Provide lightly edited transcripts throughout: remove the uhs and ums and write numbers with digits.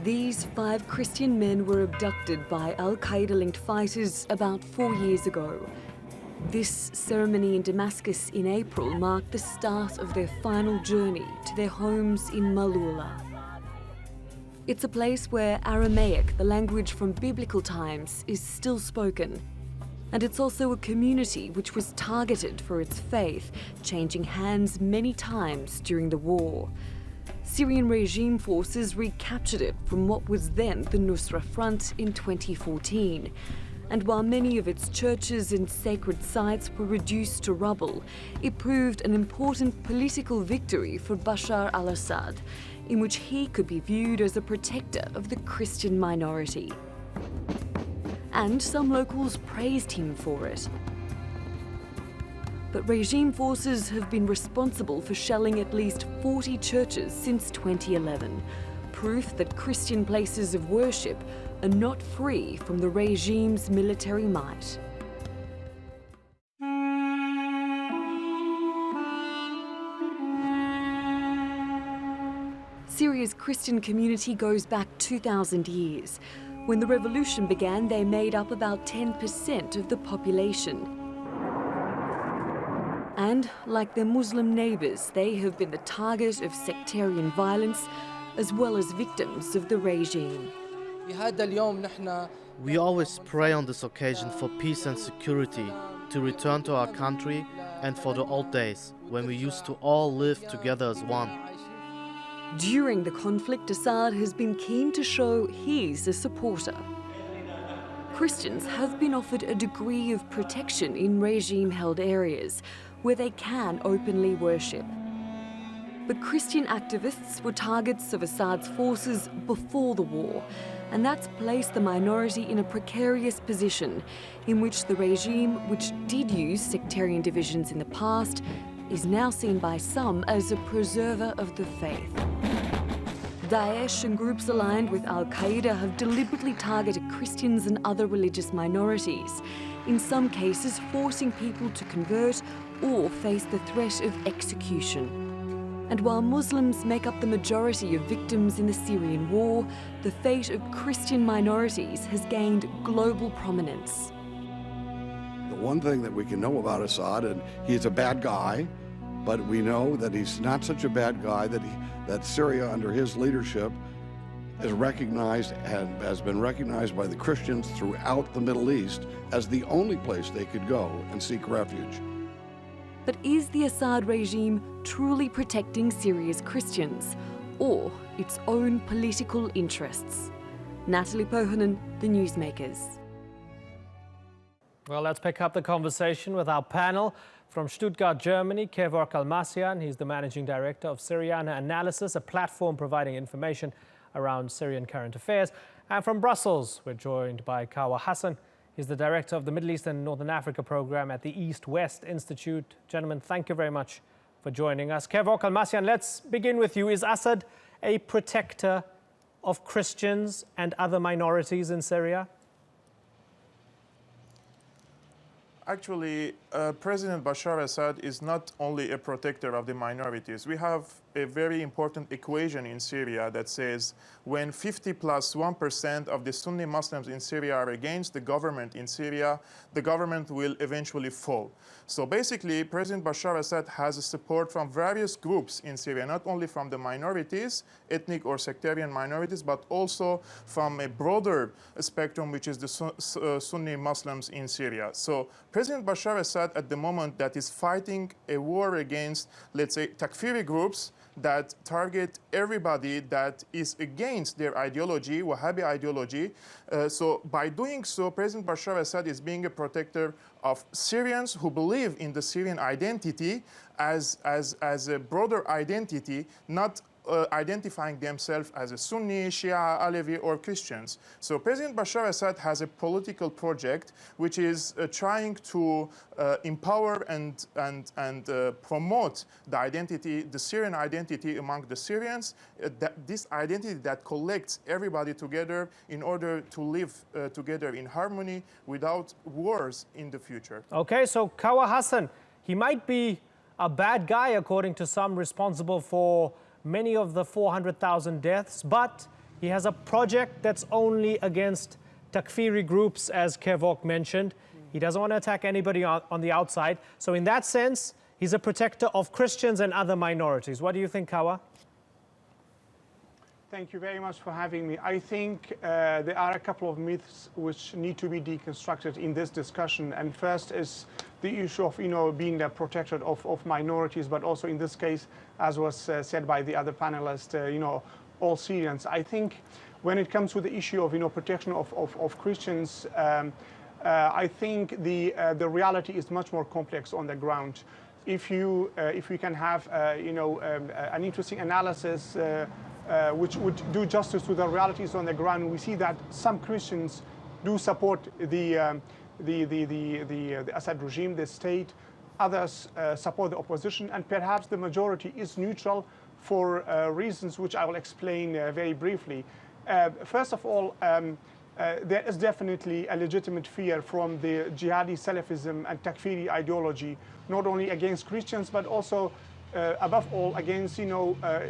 These 5 Christian men were abducted by Al-Qaeda-linked fighters about 4 years ago. This ceremony in Damascus in April marked the start of their final journey to their homes in Malula. It's a place where Aramaic, the language from biblical times, is still spoken. And it's also a community which was targeted for its faith, changing hands many times during the war. Syrian regime forces recaptured it from what was then the Nusra Front in 2014. And while many of its churches and sacred sites were reduced to rubble, it proved an important political victory for Bashar al Assad, in which he could be viewed as a protector of the Christian minority. And some locals praised him for it. But regime forces have been responsible for shelling at least 40 churches since 2011, proof that Christian places of worship are not free from the regime's military might. Syria's Christian community goes back 2,000 years. When the revolution began, they made up about 10% of the population. And, like their Muslim neighbours, they have been the target of sectarian violence as well as victims of the regime. We always pray on this occasion for peace and security, to return to our country and for the old days, when we used to all live together as one. During the conflict, Assad has been keen to show he's a supporter. Christians have been offered a degree of protection in regime-held areas where they can openly worship. But Christian activists were targets of Assad's forces before the war, and that's placed the minority in a precarious position in which the regime, which did use sectarian divisions in the past, is now seen by some as a preserver of the faith. Daesh and groups aligned with Al-Qaeda have deliberately targeted Christians and other religious minorities, in some cases forcing people to convert or face the threat of execution. And while Muslims make up the majority of victims in the Syrian war, the fate of Christian minorities has gained global prominence. The one thing that we can know about Assad, and he's a bad guy, but we know that he's not such a bad guy that Syria under his leadership is recognized and has been recognized by the Christians throughout the Middle East as the only place they could go and seek refuge. But is the Assad regime truly protecting Syria's Christians, or its own political interests? Natalie Pohonen, The Newsmakers. Well, let's pick up the conversation with our panel. From Stuttgart, Germany, Kevork Almassian. He's the Managing Director of Syrian Analysis, a platform providing information around Syrian current affairs. And from Brussels, we're joined by Kawa Hassan. He's the Director of the Middle East and Northern Africa Program at the East-West Institute. Gentlemen, thank you very much for joining us. Kevork Almassian, let's begin with you. Is Assad a protector of Christians and other minorities in Syria? Actually, President Bashar al-Assad is not only a protector of the minorities. We have a very important equation in Syria that says when 50 plus 1% of the Sunni Muslims in Syria are against the government in Syria, the government will eventually fall. So basically, President Bashar al-Assad has support from various groups in Syria, not only from the minorities, ethnic or sectarian minorities, but also from a broader spectrum, which is the Sunni Muslims in Syria. So President Bashar al-Assad at the moment that is fighting a war against, let's say, Takfiri groups that target everybody that is against their ideology, Wahhabi ideology. So by doing so, President Bashar al-Assad is being a protector of Syrians who believe in the Syrian identity as a broader identity, not identifying themselves as a Sunni, Shia, Alevi, or Christians. So President Bashar al-Assad has a political project which is trying to empower and promote the identity, the Syrian identity among the Syrians, this identity that collects everybody together in order to live together in harmony without wars in the future. Okay, so Kawa Hassan, he might be a bad guy according to some, responsible for many of the 400,000 deaths, but He has a project that's only against Takfiri groups, as Kevok mentioned. He doesn't want to attack anybody on the outside. So in that sense, he's a protector of Christians and other minorities. What do you think, Kawa? Thank you very much for having me. I think there are a couple of myths which need to be deconstructed in this discussion. And first is the issue of, being the protector of minorities, but also in this case, as was said by the other panelists, all Syrians. I think when it comes to the issue of, protection of Christians, I think the reality is much more complex on the ground. If we can have, an interesting analysis which would do justice to the realities on the ground, we see that some Christians do support the Assad regime, the state. Others support the opposition, and perhaps the majority is neutral for reasons which I will explain very briefly. First of all, there is definitely a legitimate fear from the jihadi Salafism and Takfiri ideology, not only against Christians, but also above all against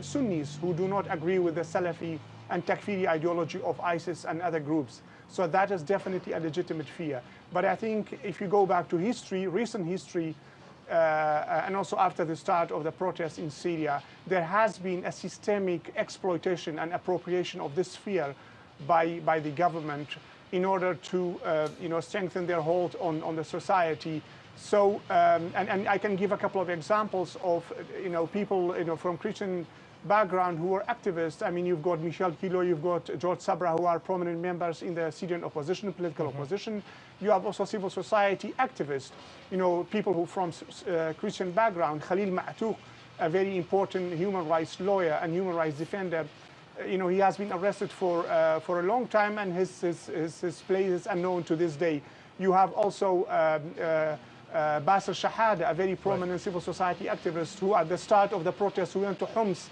Sunnis who do not agree with the Salafi and Takfiri ideology of ISIS and other groups. So that is definitely a legitimate fear. But I think if you go back to history, recent history, and also after the start of the protests in Syria, there has been a systemic exploitation and appropriation of this fear by the government in order to strengthen their hold on the society. So, and I can give a couple of examples of people from Christian background who are activists. I mean, you've got Michel Kilo, you've got George Sabra, who are prominent members in the Syrian opposition, political opposition. You have also civil society activists, people who from Christian background. Khalil Ma'touk, a very important human rights lawyer and human rights defender. He has been arrested for a long time, and his place is unknown to this day. You have also Bashar Shahada, a very prominent civil society activist who at the start of the protests went to Homs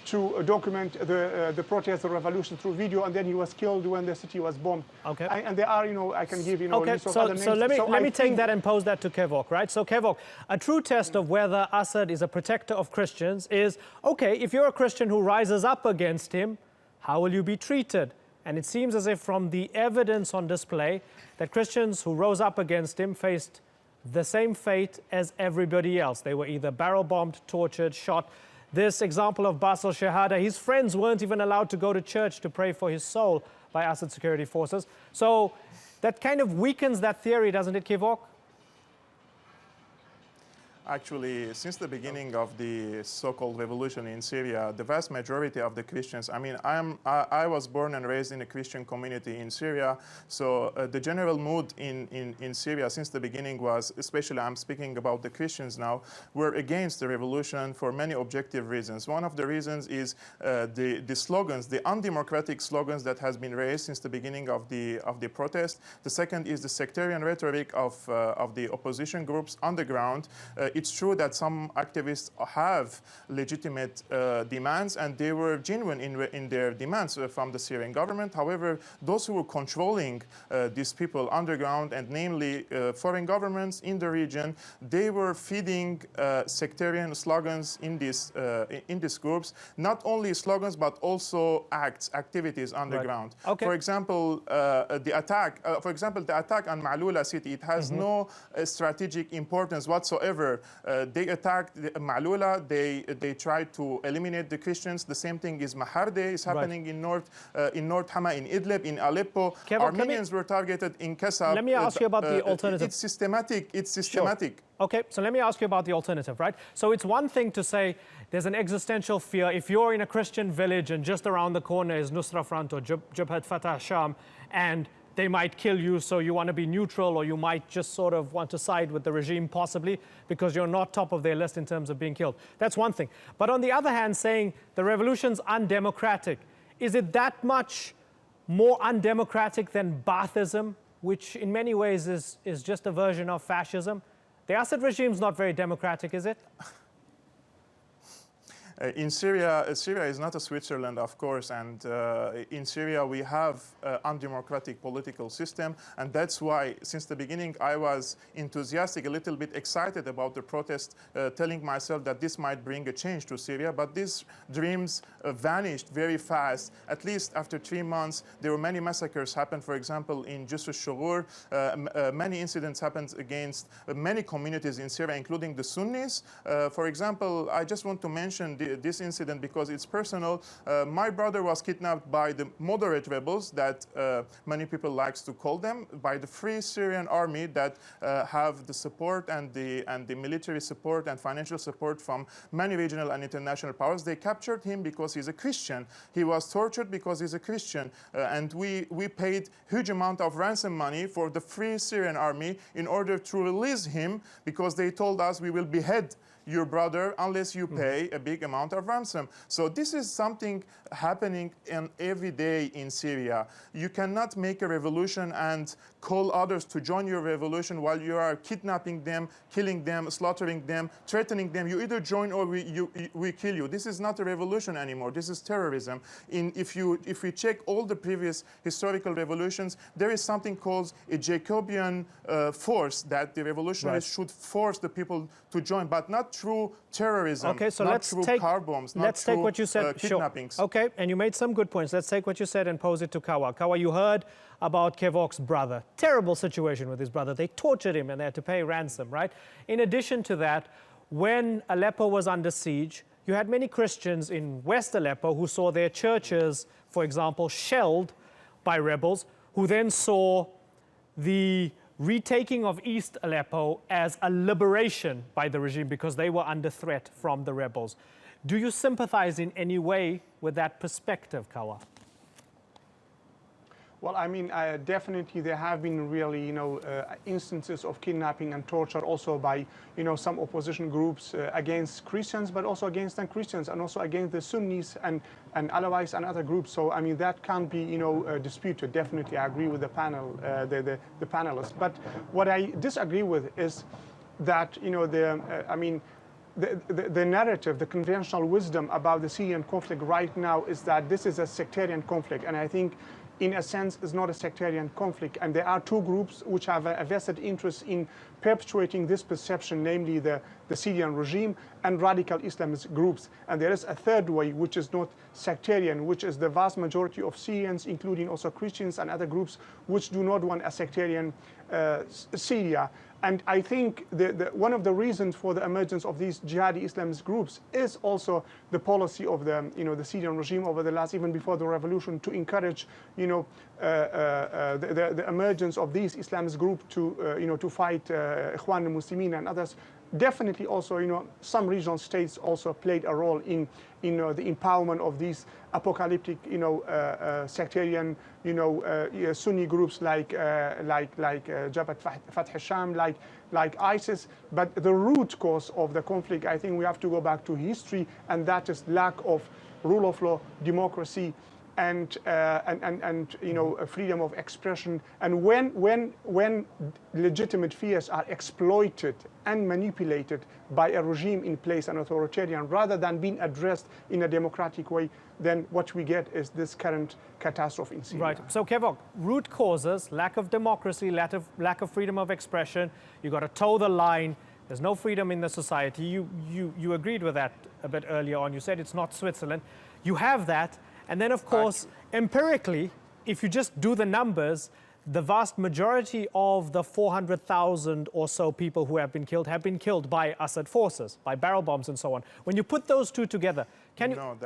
to document the protest, the revolution through video, and then he was killed when the city was bombed. Okay. And there are, I can give, okay. list of other names. So let me take that and pose that to Kevok, right? So Kevok, a true test of whether Assad is a protector of Christians is, okay, if you're a Christian who rises up against him, how will you be treated? And it seems as if from the evidence on display that Christians who rose up against him faced the same fate as everybody else. They were either barrel bombed, tortured, shot. This example of Bashar Shahada, his friends weren't even allowed to go to church to pray for his soul by Assad security forces. So that kind of weakens that theory, doesn't it, Kevok? Actually, since the beginning of the so-called revolution in Syria, the vast majority of the Christians, I mean, I was born and raised in a Christian community in Syria, so the general mood in Syria since the beginning was, especially I'm speaking about the Christians now, were against the revolution for many objective reasons. One of the reasons is the slogans, the undemocratic slogans that has been raised since the beginning of the protest. The second is the sectarian rhetoric of the opposition groups on the ground. It's true that some activists have legitimate demands, and they were genuine in their demands from the Syrian government. However, those who were controlling these people underground, and namely foreign governments in the region, they were feeding sectarian slogans in these groups. Not only slogans, but also activities underground. Right. Okay. For example, the attack on Ma'loula city, it has no strategic importance whatsoever. They attacked Ma'loula. They tried to eliminate the Christians. The same thing is Maharde is happening in North Hama, in Idlib, in Aleppo. Kevok, Armenians were targeted in Kasab. Let me ask you about the alternative. It's systematic. It's systematic. Sure. Okay, so let me ask you about the alternative, right? So it's one thing to say there's an existential fear. If you're in a Christian village and just around the corner is Nusra Front or Jabhat Fatah Sham, and they might kill you, so you want to be neutral, or you might just sort of want to side with the regime, possibly, because you're not top of their list in terms of being killed. That's one thing. But on the other hand, saying the revolution's undemocratic, is it that much more undemocratic than Baathism, which in many ways is just a version of fascism? The Assad regime's not very democratic, is it? In Syria, Syria is not a Switzerland, of course, and in Syria we have an undemocratic political system, and that's why, since the beginning, I was enthusiastic, a little bit excited about the protest, telling myself that this might bring a change to Syria, but these dreams vanished very fast. At least after 3 months, there were many massacres happened. For example, in Jus al-Shughur, many incidents happened against many communities in Syria, including the Sunnis. For example, I just want to mention this incident because it's personal. My brother was kidnapped by the moderate rebels that many people likes to call them, by the Free Syrian Army that have the support and the military support and financial support from many regional and international powers. They captured him because he's a Christian. He was tortured because he's a Christian, and we paid huge amount of ransom money for the Free Syrian Army in order to release him, because they told us we will behead your brother unless you pay a big amount of ransom. So this is something happening every day in Syria. You cannot make a revolution and call others to join your revolution while you are kidnapping them, killing them, slaughtering them, threatening them. You either join or we kill you. This is not a revolution anymore. This is terrorism. If we check all the previous historical revolutions, there is something called a Jacobean force that the revolutionaries should force the people to join, but not through terrorism, okay, so not let's through take, car bombs, not let's through take what you said. kidnappings. Sure. Okay, and you made some good points. Let's take what you said and pose it to Kawa. Kawa, you heard about Kevok's brother. Terrible situation with his brother. They tortured him and they had to pay ransom, right? In addition to that, when Aleppo was under siege, you had many Christians in West Aleppo who saw their churches, for example, shelled by rebels, who then saw the retaking of East Aleppo as a liberation by the regime because they were under threat from the rebels. Do you sympathize in any way with that perspective, Kawa? Well, I mean, definitely there have been really, instances of kidnapping and torture also by, some opposition groups against Christians, but also against non-Christians and also against the Sunnis and Alawites and other groups. So, I mean, that can't be, disputed. Definitely, I agree with the panel, the panelists. But what I disagree with is that, the narrative, the conventional wisdom about the Syrian conflict right now is that this is a sectarian conflict. And I think, in a sense, is not a sectarian conflict. And there are two groups which have a vested interest in perpetuating this perception, namely the Syrian regime and radical Islamist groups. And there is a third way, which is not sectarian, which is the vast majority of Syrians, including also Christians and other groups, which do not want a sectarian Syria. And I think one of the reasons for the emergence of these jihadi Islamist groups is also the policy of the Syrian regime over the last, even before the revolution, to encourage, the emergence of these Islamist groups to fight Ikhwan al-Muslimin and others. Definitely also, some regional states also played a role in, the empowerment of these apocalyptic, sectarian, Sunni groups like Jabhat Fath al-Sham, like ISIS. But the root cause of the conflict, I think we have to go back to history, and that is lack of rule of law, democracy, and freedom of expression. And when legitimate fears are exploited and manipulated by a regime in place, an authoritarian, rather than being addressed in a democratic way, then what we get is this current catastrophe in Syria. Right. So, Kevok, root causes: lack of democracy, lack of freedom of expression. You got to toe the line. There's no freedom in the society. You agreed with that a bit earlier on. You said it's not Switzerland. You have that. And then, of course, empirically, if you just do the numbers, the vast majority of the 400,000 or so people who have been killed by Assad forces, by barrel bombs and so on. When you put those two together, can you... No,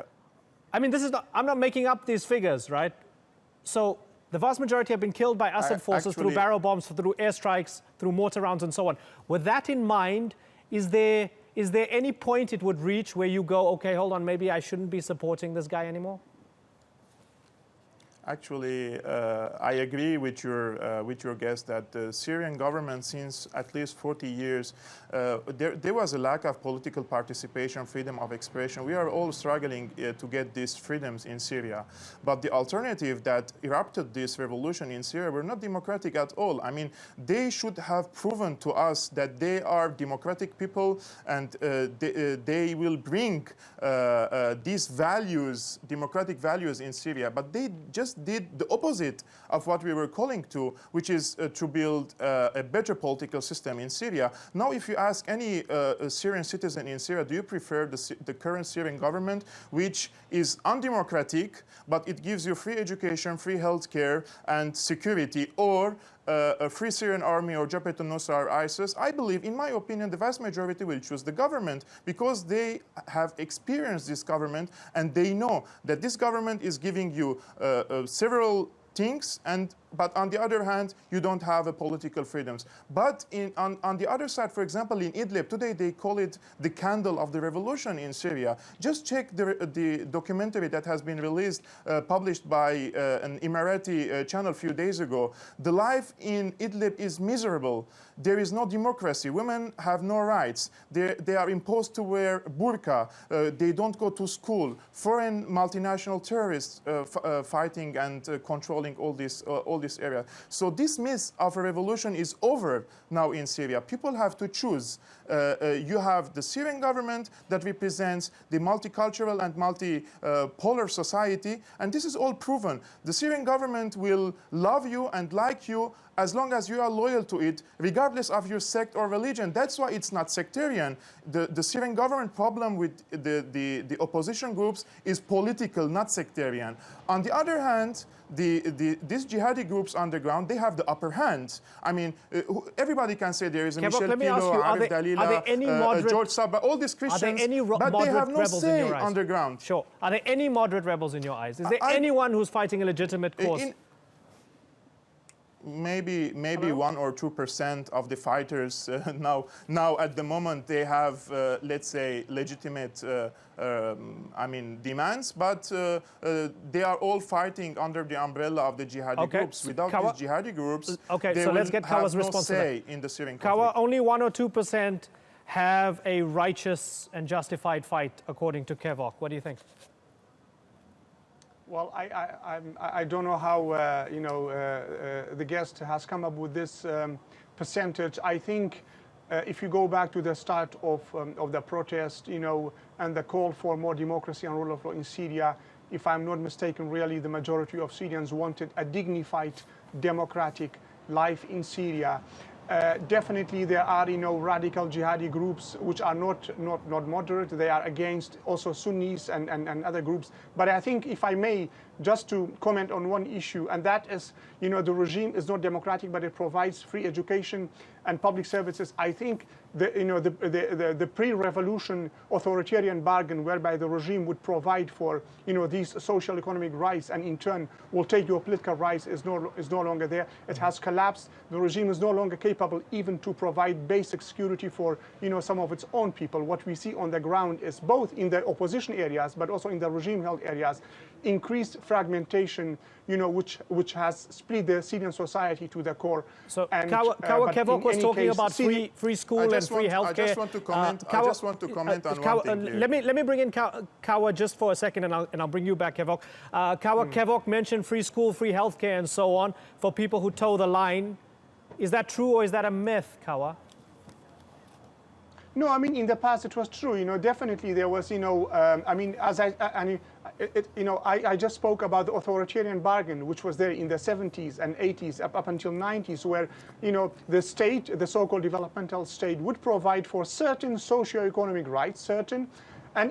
I mean, I'm not making up these figures, right? So the vast majority have been killed by Assad forces through barrel bombs, through airstrikes, through mortar rounds and so on. With that in mind, is there any point it would reach where you go, okay, hold on, maybe I shouldn't be supporting this guy anymore? Actually, I agree with your guest that the Syrian government, since at least 40 years, there was a lack of political participation, freedom of expression. We are all struggling to get these freedoms in Syria. But the alternative that erupted this revolution in Syria were not democratic at all. I mean, they should have proven to us that they are democratic people and they will bring these values, democratic values in Syria. But they just did the opposite of what we were calling to, which is to build a better political system in Syria. Now, if you ask any Syrian citizen in Syria, do you prefer the current Syrian government, which is undemocratic, but it gives you free education, free healthcare, and security, or a Free Syrian Army or Jabhat al-Nusra or ISIS? I believe, in my opinion, the vast majority will choose the government because they have experienced this government and they know that this government is giving you several things, but on the other hand, you don't have political freedoms. But on the other side, for example, in Idlib, today they call it the candle of the revolution in Syria. Just check the documentary that has been released, published by an Emirati channel a few days ago. The life in Idlib is miserable. There is no democracy. Women have no rights. They are imposed to wear burqa. They don't go to school. Foreign multinational terrorists fighting and controlling all this area. So this myth of a revolution is over now in Syria. People have to choose. You have the Syrian government that represents the multicultural and multipolar society, and this is all proven. The Syrian government will love you and like you as long as you are loyal to it, regardless of your sect or religion. That's why it's not sectarian. The Syrian government problem with the opposition groups is political, not sectarian. On the other hand, these jihadi groups on the ground, they have the upper hand. I mean, everybody can say there is a Michel Pilo, Arif Dalila, George Sabah, all these Christians, but they have no say on the ground. Sure. Are there any moderate rebels in your eyes? Is there anyone who's fighting a legitimate cause? Maybe 1 or 2% of the fighters now at the moment they have let's say legitimate demands, but they are all fighting under the umbrella of the jihadi groups. Without these jihadi groups, they so let's get Kawa's no response say in the Syrian Kawa, conflict. only 1 or 2% have a righteous and justified fight, according to Kevok. What do you think? Well, I don't know how the guest has come up with this percentage. I think if you go back to the start of the protest, and the call for more democracy and rule of law in Syria, if I'm not mistaken, really the majority of Syrians wanted a dignified, democratic life in Syria. Definitely there are radical jihadi groups which are not moderate. They are against also Sunnis and other groups. But I think, if I may, just to comment on one issue, and that is, the regime is not democratic, but it provides free education and public services. I think the pre-revolution authoritarian bargain, whereby the regime would provide for these social economic rights and in turn will take your political rights, is no longer there. It has collapsed. The regime is no longer capable even to provide basic security for some of its own people. What we see on the ground is, both in the opposition areas but also in the regime-held areas, increased fragmentation, which has split the Syrian society to the core. So Kevok was talking about free school and free healthcare. I just want to comment on one thing here. Let me bring in Kawa just for a second, and I'll bring you back, Kevok. Kevok mentioned free school, free healthcare, and so on for people who toe the line. Is that true, or is that a myth, Kawa? No, I mean, in the past it was true. Definitely there was, I just spoke about the authoritarian bargain, which was there in the 70s and 80s up until 90s, where, the state, the so-called developmental state, would provide for certain socio-economic rights, and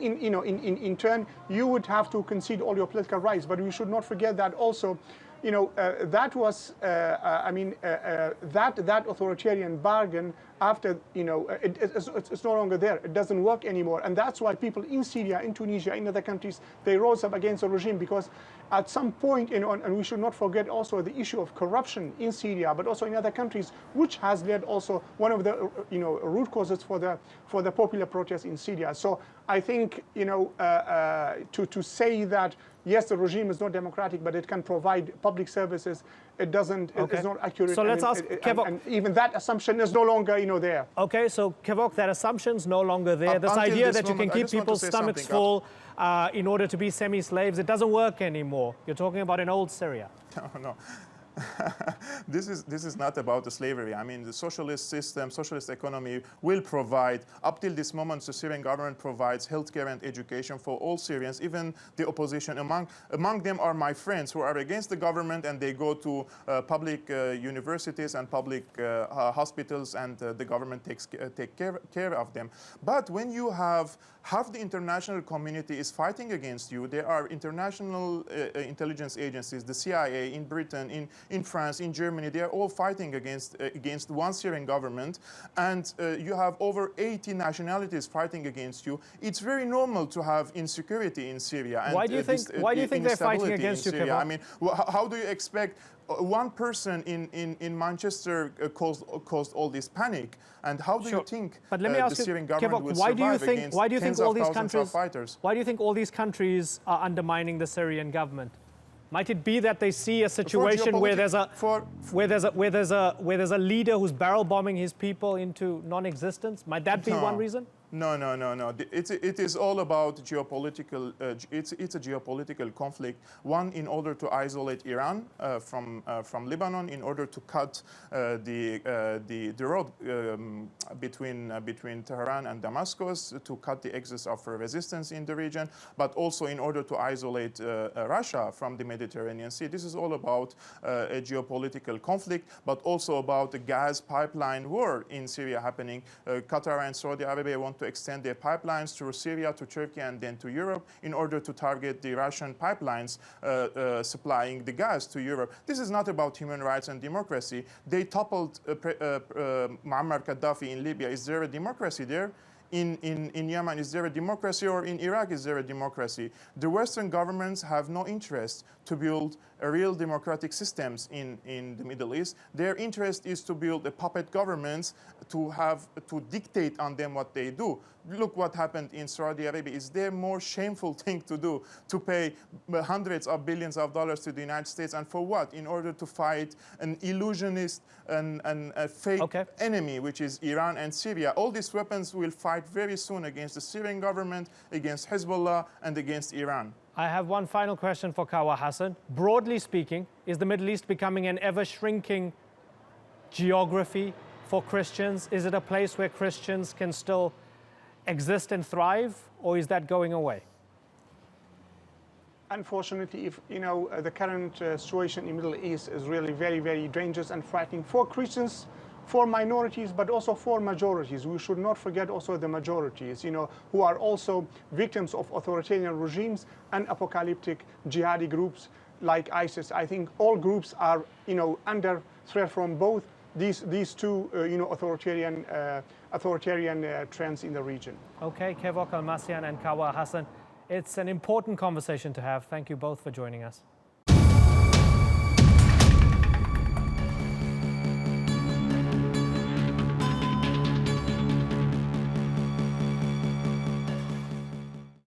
in turn, you would have to concede all your political rights. But we should not forget that also, that was, that authoritarian bargain after, it's no longer there. It doesn't work anymore. And that's why people in Syria, in Tunisia, in other countries, they rose up against the regime, because at some point, and we should not forget also the issue of corruption in Syria, but also in other countries, which has led also one of the, root causes for the popular protests in Syria. So I think, to say that, yes, the regime is not democratic, but it can provide public services, it's not accurate. So let's ask Kevork. And even that assumption is no longer, there. Okay, so Kevork, that assumption's no longer there. This idea that you can keep people's stomachs full in order to be semi-slaves, it doesn't work anymore. You're talking about an old Syria. No. This is not about the slavery. I mean, the socialist system, socialist economy will provide, up till this moment, the Syrian government provides healthcare and education for all Syrians, even the opposition. Among them are my friends who are against the government, and they go to public universities and public hospitals, and the government take care of them. But when you have half the international community is fighting against you, there are international intelligence agencies, the CIA in Britain, in France, in Germany, they are all fighting against one Syrian government, and you have over 80 nationalities fighting against you. It's very normal to have insecurity in Syria. And, why do you think they're fighting against you, Kevork? I mean, how do you expect one person in Manchester caused all this panic, and how do you think but let me ask the Syrian government will why survive against tens of thousands of fighters? Why do you think all these countries are undermining the Syrian government? Might it be that they see a situation where there's a leader who's barrel bombing his people into non-existence? Might that be one reason? No. It is all about geopolitical. It's a geopolitical conflict. One, in order to isolate Iran from Lebanon, in order to cut the road between Tehran and Damascus, to cut the excess of resistance in the region, but also in order to isolate Russia from the Mediterranean Sea. This is all about a geopolitical conflict, but also about the gas pipeline war in Syria happening. Qatar and Saudi Arabia want to extend their pipelines through Syria to Turkey and then to Europe in order to target the Russian pipelines supplying the gas to Europe. This is not about human rights and democracy. They toppled Muammar Gaddafi in Libya. Is there a democracy there? In Yemen, is there a democracy? Or in Iraq, is there a democracy? The Western governments have no interest to build a real democratic systems in the Middle East. Their interest is to build a puppet governments to dictate on them what they do. Look what happened in Saudi Arabia. Is there more shameful thing to do, to pay hundreds of billions of dollars to the United States, and for what? In order to fight an illusionist and a fake enemy, which is Iran and Syria. All these weapons will fight very soon against the Syrian government, against Hezbollah, and against Iran. I have one final question for Kawa Hassan. Broadly speaking, is the Middle East becoming an ever-shrinking geography for Christians? Is it a place where Christians can still exist and thrive, or is that going away? Unfortunately, if the current situation in the Middle East is really very, very dangerous and frightening for Christians, for minorities, but also for majorities. We should not forget also the majorities, who are also victims of authoritarian regimes and apocalyptic jihadi groups like ISIS. I think all groups are, under threat from both these two, authoritarian trends in the region. Okay, Kevork Almasian and Kawa Hassan, it's an important conversation to have. Thank you both for joining us.